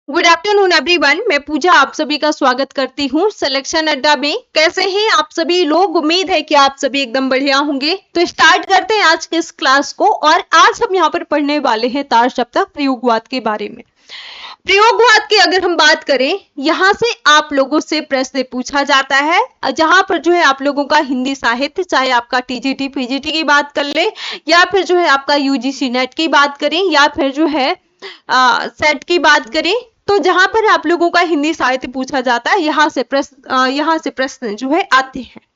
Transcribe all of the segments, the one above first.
Good afternoon everyone. मैं पूजा आप सभी का स्वागत करती हूँ सिलेक्शन अड्डा में। कैसे हैं आप सभी लोग? उम्मीद है कि आप सभी एकदम बढ़िया होंगे। तो स्टार्ट करते हैं आज के इस क्लास को। और आज हम यहाँ पर पढ़ने वाले हैं तार सप्तक प्रयोगवाद के बारे में। प्रयोगवाद की अगर हम बात करें, यहाँ से आप लोगों से प्रश्न पूछा जाता है, जहां पर जो है आप लोगों का हिंदी साहित्य, चाहे आपका टीजीटी पीजीटी की बात कर ले, या फिर जो है आपका यूजीसी नेट की बात करें, या फिर जो है सेट की बात करें, तो जहां पर आप लोगों का हिंदी साहित्य पूछा जाता है, यहाँ से प्रश्न जो है आते हैं।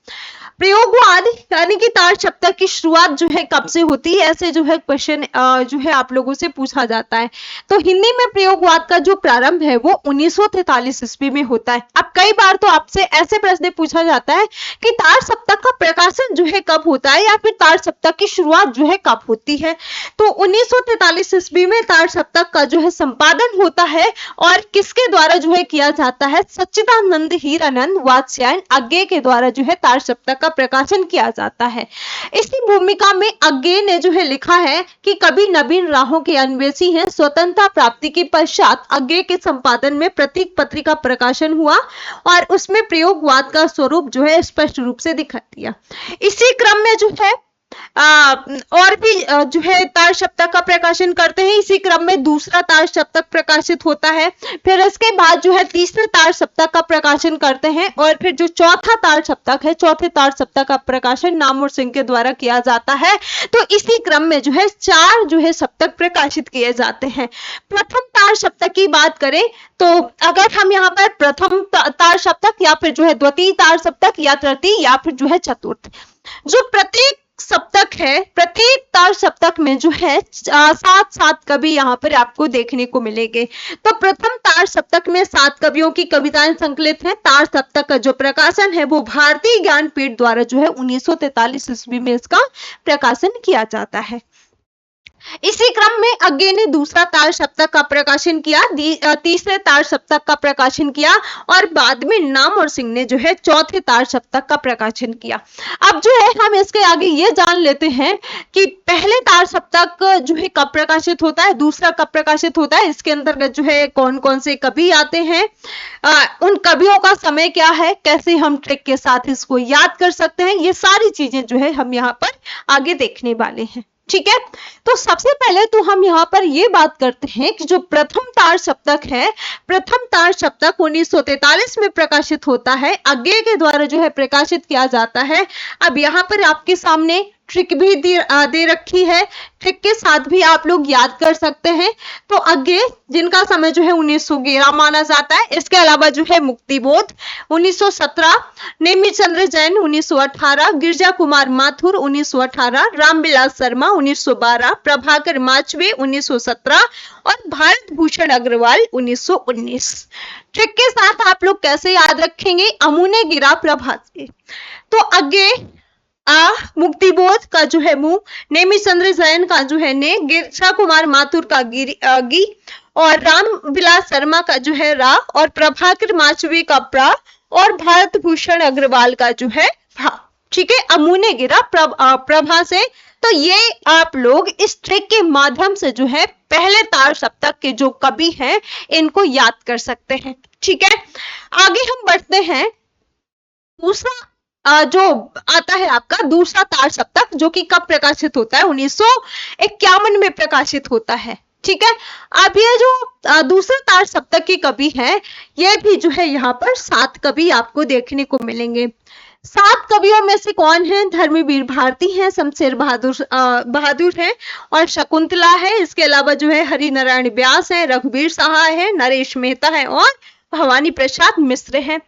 प्रयोगवाद यानी कि तार सप्तक की शुरुआत जो है कब से होती है, ऐसे जो है क्वेश्चन जो है आप लोगों से पूछा जाता है। तो हिंदी में प्रयोगवाद का जो प्रारंभ है वो 1943 ईस्वी में होता है। अब कई बार तो आपसे ऐसे प्रश्न पूछा जाता है कि तार सप्तक का प्रकाशन जो है कब होता है, या फिर तार सप्तक की शुरुआत जो है कब होती है। तो 1943 ईस्वी में तार सप्तक का जो है संपादन होता है, और किसके द्वारा जो है किया जाता है? सच्चिदानंद हीरानंद वात्स्यायन अज्ञे के द्वारा जो है तार सप्तक का प्रकाशन किया जाता है। इसी भूमिका में अज्ञे ने जो है लिखा है कि कभी नवीन राहों के अन्वेषी हैं, स्वतंत्रता प्राप्ति के पश्चात अज्ञे के संपादन में प्रतीक पत्रिका प्रकाशन हुआ, और उसमें प्रयोगवाद का स्वरूप जो है स्पष्ट रूप से दिखा दिया। इसी क्रम में जो है और भी जो है तार सप्तक का प्रकाशन करते हैं। इसी क्रम में दूसरा तार सप्तक प्रकाशित होता है, फिर इसके बाद जो है तीसरे तार सप्तक का प्रकाशन करते हैं, और फिर जो चौथा तार सप्तक है, चौथे तार सप्तक का प्रकाशन नामवर सिंह के द्वारा किया जाता है। तो इसी क्रम में जो है 4 जो है सप्तक प्रकाशित किए जाते हैं। प्रथम तार सप्तक की बात करें तो अगर हम यहाँ पर प्रथम तार सप्तक, या फिर जो है द्वितीय तार सप्तक, या तृतीय, या फिर जो है चतुर्थ, जो प्रत्येक सप्तक है, प्रत्येक तार सप्तक में जो है 7 कवि यहाँ पर आपको देखने को मिलेंगे। तो प्रथम तार सप्तक में 7 कवियों की कविताएं संकलित हैं। तार सप्तक का जो प्रकाशन है वो भारतीय ज्ञानपीठ द्वारा जो है 1943 ईस्वी में इसका प्रकाशन किया जाता है। इसी क्रम में अज्ञे ने दूसरा तार सप्तक का प्रकाशन किया, तीसरे तार सप्तक का प्रकाशन किया, और बाद में नामवर सिंह ने जो है चौथे तार सप्तक का प्रकाशन किया। अब जो है हम इसके आगे ये जान लेते हैं कि पहले तार सप्तक जो है कब प्रकाशित होता है, दूसरा कब प्रकाशित होता है, इसके अंतर्गत जो है कौन कौन से कवि आते हैं, उन कवियों का समय क्या है, कैसे हम ट्रिक के साथ इसको याद कर सकते हैं, ये सारी चीजें जो है हम यहाँ पर आगे देखने वाले हैं। ठीक है, तो सबसे पहले तो हम यहाँ पर ये बात करते हैं कि जो प्रथम तार सप्तक है, प्रथम तार सप्तक 1943 में प्रकाशित होता है, अज्ञे के द्वारा जो है प्रकाशित किया जाता है। अब यहाँ पर आपके सामने ट्रिक भी दे रखी है, ट्रिक के साथ भी आप लोग याद कर सकते हैं। तो अज्ञे जिनका समय जो है 1911 माना जाता है, इसके अलावा जो है मुक्तिबोध 1917, नेमिचंद्र चंद्र जैन 1918, गिरजा कुमार माथुर 1918, रामविलास शर्मा 1912, प्रभाकर माचवे 1917, और भारत भूषण अग्रवाल 1919। ट्रिक के साथ आप लोग कैसे याद रखेंगे? अमुने गिरा प्रभा से, तो अज्ञे मुक्तिबोध का जो है मुंह, नेमिचंद्र जैन का जो है ने, गिरजा कुमार माथुर का गी, और रामविलास शर्मा का जो है रा, और प्रभाकर माचवी का प्रा, और भारत भूषण अग्रवाल का जो है भा। ठीक है, अमुने गिरा प्रभा से। तो ये आप लोग इस ट्रिक के माध्यम से जो है पहले तार सप्तक के जो कवि हैं इनको याद कर सकते हैं। ठीक है, आगे हम बढ़ते हैं। दूसरा जो आता है आपका दूसरा तार सप्तक, जो कि कब प्रकाशित होता है? 1951 में प्रकाशित होता है। ठीक है, अब ये जो दूसरा तार सप्तक के कवि हैं, ये भी जो है यहाँ पर 7 कवि आपको देखने को मिलेंगे। 7 कवियों में से कौन है? धर्मवीर भारती हैं, शमशेर बहादुर हैं, और शकुंतला है। इसके अलावा जो है हरि नारायण व्यास है, रघुवीर सहाय है, नरेश मेहता है, और भवानी प्रसाद मिश्र हैं।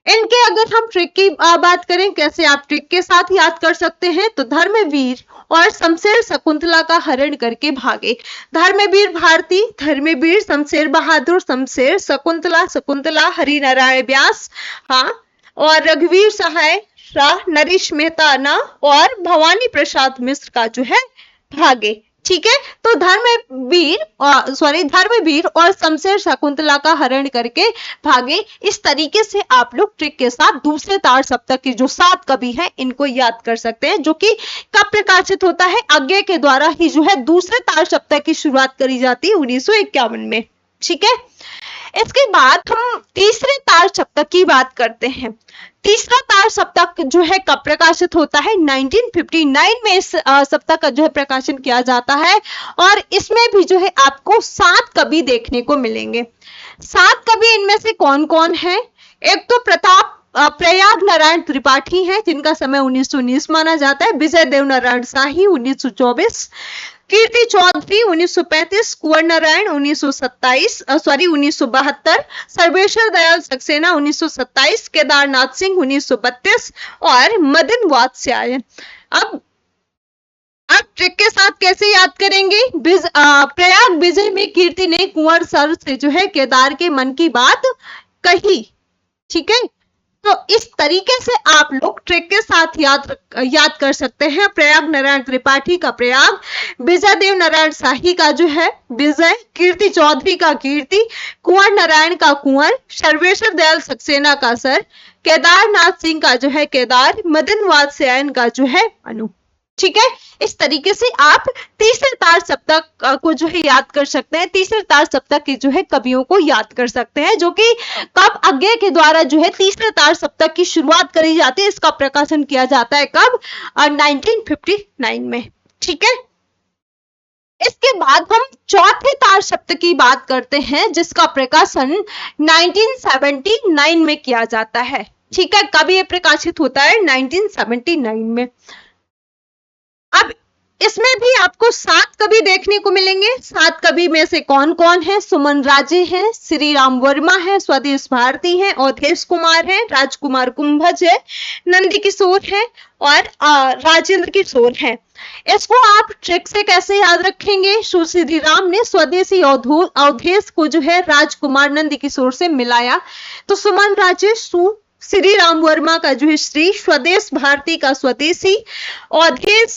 इनके अगर हम ट्रिक की बात करें, कैसे आप ट्रिक के साथ याद कर सकते हैं, तो धर्मवीर और शमशेर शकुंतला का हरण करके भागे। धर्मवीर भारती, धर्मवीर, शमशेर बहादुर, शमशेर, शकुंतला, शकुंतला, हरि नारायण व्यास, हाँ, और रघुवीर सहाय, नरेश मेहता ना, और भवानी प्रसाद मिश्र का जो है भागे। ठीक है, तो धर्मवीर और शमशेर शकुंतला का हरण करके भागे। इस तरीके से आप लोग ट्रिक के साथ दूसरे तार सप्तक के जो 7 कवि हैं इनको याद कर सकते हैं, जो कि कब प्रकाशित होता है? अज्ञे के द्वारा ही जो है दूसरे तार सप्तक की शुरुआत करी जाती है 1951 में। ठीक है, इसके बाद हम तीसरे तार सप्तक की बात करते हैं। तीसरा तार सप्तक जो है कब प्रकाशित होता है? 1959 में इस सप्तक का जो है प्रकाशन किया जाता है और इसमें भी जो है आपको 7 कवि देखने को मिलेंगे। 7 कवि इनमें से कौन कौन है? एक तो प्रयाग नारायण त्रिपाठी हैं जिनका समय 1919 माना जाता है, विजय देव नारायण शाही 1924, कीर्ति चौधरी 1935, कुंवर नारायण 1972, सर्वेश्वर दयाल सक्सेना 1927, केदारनाथ सिंह 1932 और मदन वात्स्यायन। अब ट्रिक के साथ कैसे याद करेंगे? प्रयाग विजय में कीर्ति ने कुंवर सर से जो है केदार के मन की बात कही, ठीक है। तो इस तरीके से आप लोग ट्रिक के साथ याद कर सकते हैं। प्रयाग नारायण त्रिपाठी का प्रयाग, विजय देव नारायण शाही का जो है विजय, कीर्ति चौधरी का कीर्ति, कुंवर नारायण का कुंवर, सर्वेश्वर दयाल सक्सेना का सर, केदारनाथ सिंह का जो है केदार, मदन वात्स्यायन का जो है मनु, ठीक है। इस तरीके से आप तीसरे तार सप्तक को जो है याद कर सकते हैं। तीसरे तार सप्तक के जो है कवियों को याद कर सकते हैं, जो कि कब अज्ञे के द्वारा जो है तीसरे तार सप्तक की शुरुआत करी जाती है। इसका प्रकाशन किया जाता है कब? 1959 में, ठीक है। इसके बाद हम चौथे तार सप्तक की बात करते हैं जिसका प्रकाशन 1979 में किया जाता है, ठीक है। कब ये प्रकाशित होता है? 1979 में। अब इसमें भी आपको 7 कवि देखने को मिलेंगे। 7 कवि में से कौन कौन है? सुमन राजे हैं, श्री राम वर्मा है, स्वदेश भारती हैं, अवधेश कुमार हैं, राजकुमार कुंभज है, नंदी किशोर है और राजेंद्र किशोर है। इसको आप ट्रिक से कैसे याद रखेंगे? श्री राम ने स्वदेशी अवधेश को जो है राजकुमार नंदी किशोर से मिलाया, तो सुमन राजे श्री राम वर्मा का जो है श्री, स्वदेश भारती का स्वदेशी, अवधेश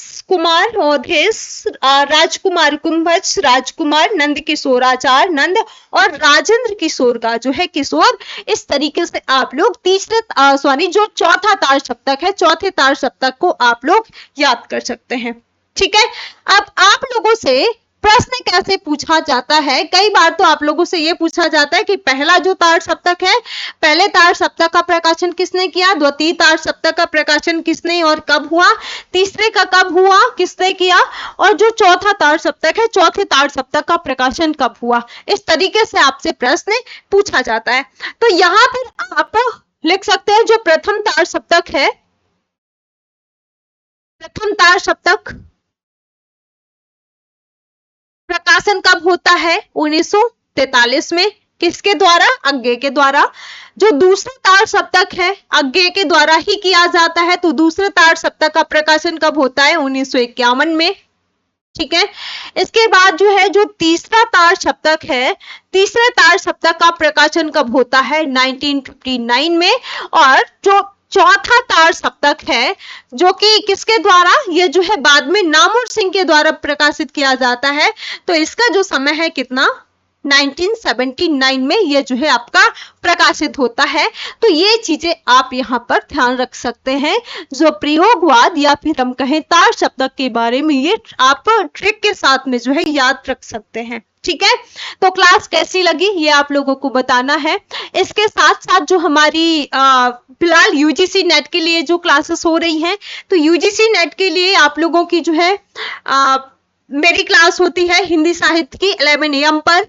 राजकुमार कुंभज राजकुमार, नंद किशोर आचार्य नंद और राजेंद्र किशोर का जो है किशोर। इस तरीके से आप लोग जो चौथा तार सप्तक है, चौथे तार सप्तक को आप लोग याद कर सकते हैं, ठीक है। अब आप लोगों से प्रश्न कैसे पूछा जाता है? कई बार तो आप लोगों से यह पूछा जाता है कि पहला जो तार सप्तक है, पहले तार सप्तक का प्रकाशन किसने किया, द्वितीय तार सप्तक का प्रकाशन किसने और कब हुआ, तीसरे का कब हुआ, किसने किया, और जो चौथा तार सप्तक है, चौथे तार सप्तक का प्रकाशन कब हुआ। इस तरीके से आपसे प्रश्न पूछा जाता है। तो यहां पर आप लिख सकते हैं जो प्रथम तार सप्तक है, प्रथम तार सप्तक प्रकाशन कब होता है? 1943 में। किसके द्वारा? अज्ञे के द्वारा। जो दूसरा तार सप्तक है अज्ञे के द्वारा ही किया जाता है, तो दूसरे तार सप्तक का प्रकाशन कब होता है? 1951 में, ठीक है। इसके बाद जो है जो तीसरा तार सप्तक है, तीसरे तार सप्तक का प्रकाशन कब होता है? 1959 में। और जो चौथा तार सप्तक है जो कि किसके द्वारा, ये जो है बाद में नामुर सिंह के द्वारा प्रकाशित किया जाता है, तो इसका जो समय है कितना? 1979 में ये जो है आपका प्रकाशित होता है। तो ये चीजें आप यहाँ पर ध्यान रख सकते हैं। जो प्रयोगवाद या फिर हम कहें तार सप्तक के बारे में ये आप ट्रिक के साथ में जो है याद रख सकते हैं, ठीक है। तो क्लास कैसी लगी ये आप लोगों को बताना है। इसके साथ साथ जो हमारी फिलहाल यूजीसी नेट के लिए जो क्लासेस हो रही हैं, तो यूजीसी नेट के लिए आप लोगों की जो है मेरी क्लास होती है हिंदी साहित्य की 11 AM पर,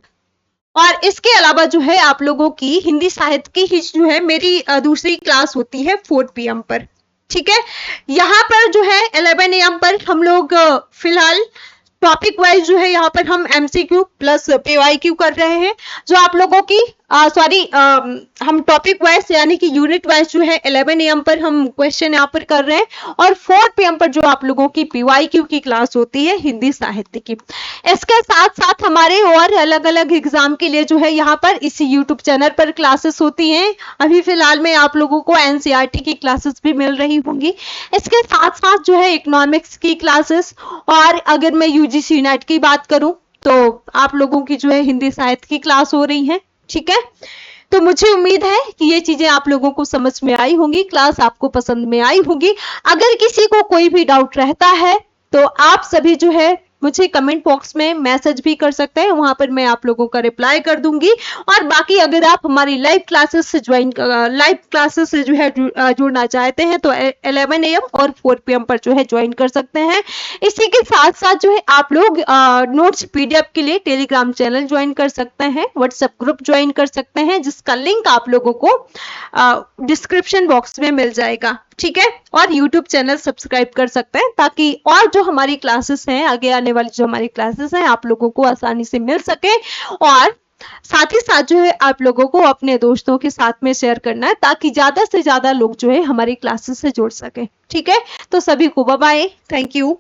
और इसके अलावा जो है आप लोगों की हिंदी साहित्य की ही जो है मेरी दूसरी क्लास होती है 4 PM पर, ठीक है। यहाँ पर जो है 11 AM पर हम लोग फिलहाल टॉपिक वाइज जो है यहाँ पर हम MCQ प्लस PYQ कर रहे हैं। जो आप लोगों की हम टॉपिक वाइज यानी कि यूनिट वाइज जो है 11 AM पर हम क्वेश्चन यहाँ पर कर रहे हैं, और 4 PM पर जो आप लोगों की PYQ की क्लास होती है हिंदी साहित्य की। इसके साथ साथ हमारे और अलग अलग एग्जाम के लिए जो है यहाँ पर इसी यूट्यूब चैनल पर क्लासेस होती हैं। अभी फिलहाल में आप लोगों को NCERT की क्लासेस भी मिल रही होंगी। इसके साथ साथ जो है इकोनॉमिक्स की क्लासेस, और अगर मैं UGC नेट की बात करूं तो आप लोगों की जो है हिंदी साहित्य की क्लास हो रही है, ठीक है। तो मुझे उम्मीद है कि ये चीजें आप लोगों को समझ में आई होंगी, क्लास आपको पसंद में आई होगी। अगर किसी को कोई भी डाउट रहता है तो आप सभी जो है मुझे कमेंट बॉक्स में मैसेज भी कर सकते हैं, वहां पर मैं आप लोगों का रिप्लाई कर दूंगी। और बाकी अगर आप हमारी लाइव क्लासेस से जो है जुड़ना चाहते हैं तो 11 AM और 4 PM पर जो है ज्वाइन कर सकते हैं। इसी के साथ साथ जो है आप लोग नोट्स PDF के लिए टेलीग्राम चैनल ज्वाइन कर सकते हैं, व्हाट्सएप ग्रुप ज्वाइन कर सकते हैं, जिसका लिंक आप लोगों को डिस्क्रिप्शन बॉक्स में मिल जाएगा, ठीक है। और YouTube चैनल सब्सक्राइब कर सकते हैं ताकि और जो हमारी क्लासेस हैं, आगे आने वाली जो हमारी क्लासेस हैं, आप लोगों को आसानी से मिल सके। और साथ ही साथ जो है आप लोगों को अपने दोस्तों के साथ में शेयर करना है ताकि ज्यादा से ज्यादा लोग जो है हमारी क्लासेस से जुड़ सके, ठीक है। तो सभी को बाय बाय, थैंक यू।